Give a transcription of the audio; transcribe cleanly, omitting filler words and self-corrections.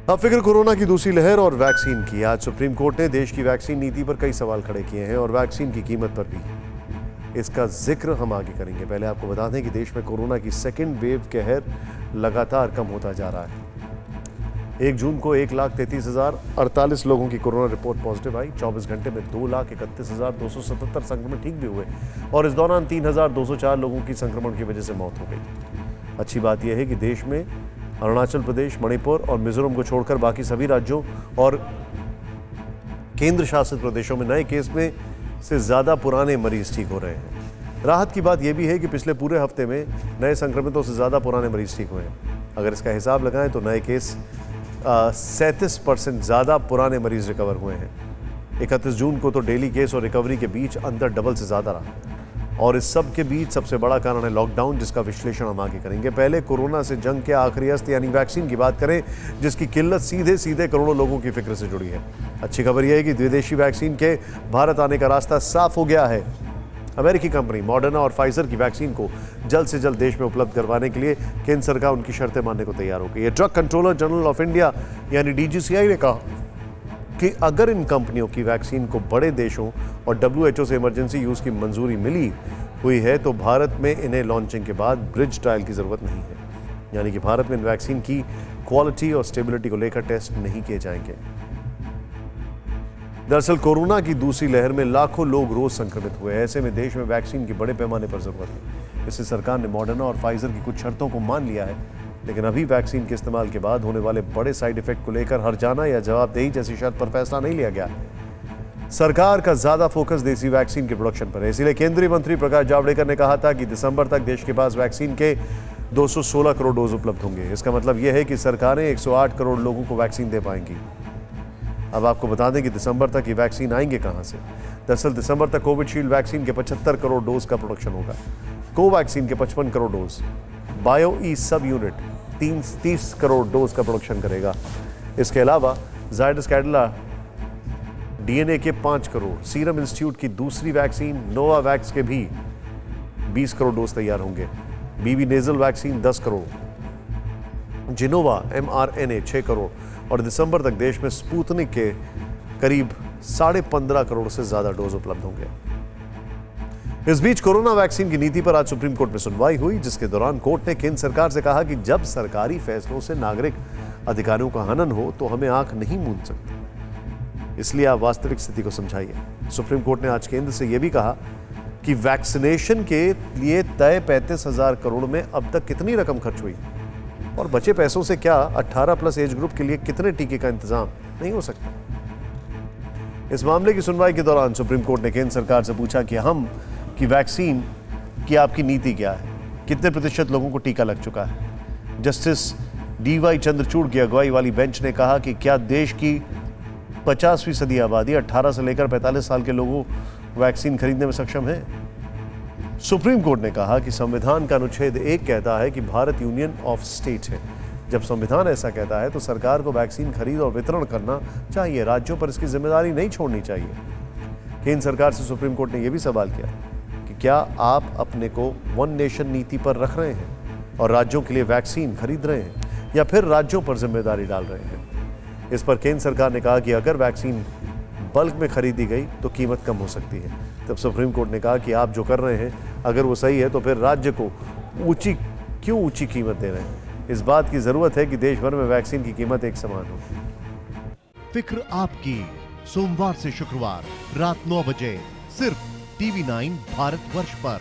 अब फिक्र कोरोना की दूसरी लहर और वैक्सीन की। आज सुप्रीम कोर्ट ने देश की वैक्सीन नीति पर कई सवाल खड़े किए हैं और वैक्सीन की कीमत पर भी। इसका जिक्र हम आगे करेंगे। पहले आपको बता दें कि देश में कोरोना की सेकेंड वेव कहर लगातार कम होता जा रहा है। 1 जून को 1,33,048 लोगों की कोरोना रिपोर्ट पॉजिटिव आई। 24 घंटे में 2,31,277 संक्रमण ठीक भी हुए और इस दौरान 3,204 लोगों की संक्रमण की वजह से मौत हो गई। अच्छी बात यह है कि देश में अरुणाचल प्रदेश, मणिपुर और मिजोरम को छोड़कर बाकी सभी राज्यों और केंद्र शासित प्रदेशों में नए केस में से ज्यादा पुराने मरीज ठीक हो रहे हैं। राहत की बात यह भी है कि पिछले पूरे हफ्ते में नए संक्रमितों से ज्यादा पुराने मरीज ठीक हुए हैं। अगर इसका हिसाब लगाएं तो नए केस 37% ज्यादा पुराने मरीज रिकवर हुए हैं। 31 जून को तो डेली केस और रिकवरी के बीच अंतर डबल से ज्यादा रहा और इस सब के बीच सबसे बड़ा कारण है लॉकडाउन, जिसका विश्लेषण हम आगे करेंगे। पहले कोरोना से जंग के आखिरी अस्त्र यानी वैक्सीन की बात करें, जिसकी किल्लत सीधे सीधे करोड़ों लोगों की फिक्र से जुड़ी है। अच्छी खबर यह है कि विदेशी वैक्सीन के भारत आने का रास्ता साफ हो गया है। अमेरिकी कंपनी मॉडर्ना और फाइजर की वैक्सीन को जल्द से जल्द देश में उपलब्ध करवाने के लिए केंद्र सरकार उनकी शर्तें मानने को तैयार हो गई है। Drug controller general of India यानी DGCI ने कहा कि अगर इन कंपनियों की वैक्सीन को बड़े देशों और WHO से इमरजेंसी यूज की मंजूरी मिली हुई है तो भारत में इन्हें लॉन्चिंग के बाद ब्रिज ट्रायल की जरूरत नहीं है, यानी कि भारत में इन वैक्सीन की क्वालिटी और स्टेबिलिटी को लेकर टेस्ट नहीं किए जाएंगे। दरअसल कोरोना की दूसरी लहर में लाखों लोग रोज संक्रमित हुए। ऐसे में देश में वैक्सीन की बड़े पैमाने पर जरूरत है। इससे सरकार ने मॉडर्ना और फाइजर की कुछ शर्तों को मान लिया है, लेकिन अभी वैक्सीन के इस्तेमाल के बाद होने वाले बड़े साइड इफेक्ट को लेकर हर्जाना या जवाबदेही जैसी शर्त पर फैसला नहीं लिया गया। सरकार का ज्यादा फोकस देसी वैक्सीन के प्रोडक्शन पर है। इसीलिए केंद्रीय मंत्री प्रकाश जावड़ेकर ने कहा था कि दिसंबर तक देश के पास वैक्सीन के 216 करोड़ डोज उपलब्ध होंगे। इसका मतलब यह है कि सरकारें 108 करोड़ लोगों को वैक्सीन दे पाएंगी। अब आपको बता दें कि दिसंबर तक ये वैक्सीन आएंगे कहां से। दरअसल दिसंबर तक कोविशील्ड वैक्सीन के 75 करोड़ डोज का प्रोडक्शन होगा, कोवैक्सीन के 55 crore dose, Bio E sub unit 30 crore dose का प्रोडक्शन करेगा। इसके अलावा जायडस कैडिला DNA के 5 करोड़, सीरम इंस्टीट्यूट की दूसरी वैक्सीन नोवावैक्स के भी 20 करोड़ डोज तैयार होंगे। BV nasal vaccine 10 crore, Gennova mRNA 6 crore और दिसंबर तक देश में स्पुतनिक के करीब 15.5 करोड़ से ज्यादा डोज उपलब्ध होंगे। इस बीच कोरोना वैक्सीन की नीति पर आज सुप्रीम कोर्ट में सुनवाई हुई, जिसके दौरान कोर्ट ने केंद्र सरकार से कहा कि जब सरकारी फैसलों से नागरिक अधिकारियों का हनन हो तो हमें आंख नहीं मूंद सकते, इसलिए आप वास्तविक स्थिति को समझाइए। सुप्रीम कोर्ट ने आज केंद्र से यह भी कहा कि वैक्सीनेशन के लिए तय 35,000 करोड़ में अब तक कितनी रकम खर्च हुई और बचे पैसों से क्या 18+ एज ग्रुप के लिए कितने टीके का इंतजाम नहीं हो सकता। इस मामले की सुनवाई के दौरान सुप्रीम कोर्ट ने केंद्र सरकार से पूछा कि वैक्सीन की आपकी नीति क्या है, कितने प्रतिशत लोगों को टीका लग चुका है। जस्टिस DY चंद्रचूड़ की अगुवाई वाली बेंच ने कहा कि क्या देश की 50वीं सदी आबादी 18 से लेकर 45 साल के लोगों वैक्सीन खरीदने में सक्षम है। सुप्रीम कोर्ट ने कहा कि संविधान का अनुच्छेद 1 कहता है कि भारत यूनियन ऑफ स्टेट है। जब संविधान ऐसा कहता है तो सरकार को वैक्सीन खरीद और वितरण करना चाहिए, राज्यों पर इसकी जिम्मेदारी नहीं छोड़नी चाहिए। केंद्र सरकार से सुप्रीम कोर्ट ने यह भी सवाल किया कि क्या आप अपने को वन नेशन नीति पर रख रहे हैं और राज्यों के लिए वैक्सीन खरीद रहे हैं या फिर राज्यों पर जिम्मेदारी डाल रहे हैं। इस पर केंद्र सरकार ने कहा कि अगर वैक्सीन बल्क में खरीदी गई तो कीमत कम हो सकती है। तब सुप्रीम कोर्ट ने कहा कि आप जो कर रहे हैं अगर वो सही है तो फिर राज्य को ऊंची कीमत दे रहे हैं। इस बात की जरूरत है कि देश भर में वैक्सीन की कीमत एक समान हो। फिक्र आपकी, सोमवार से शुक्रवार रात 9 बजे सिर्फ TV9 भारतवर्ष पर।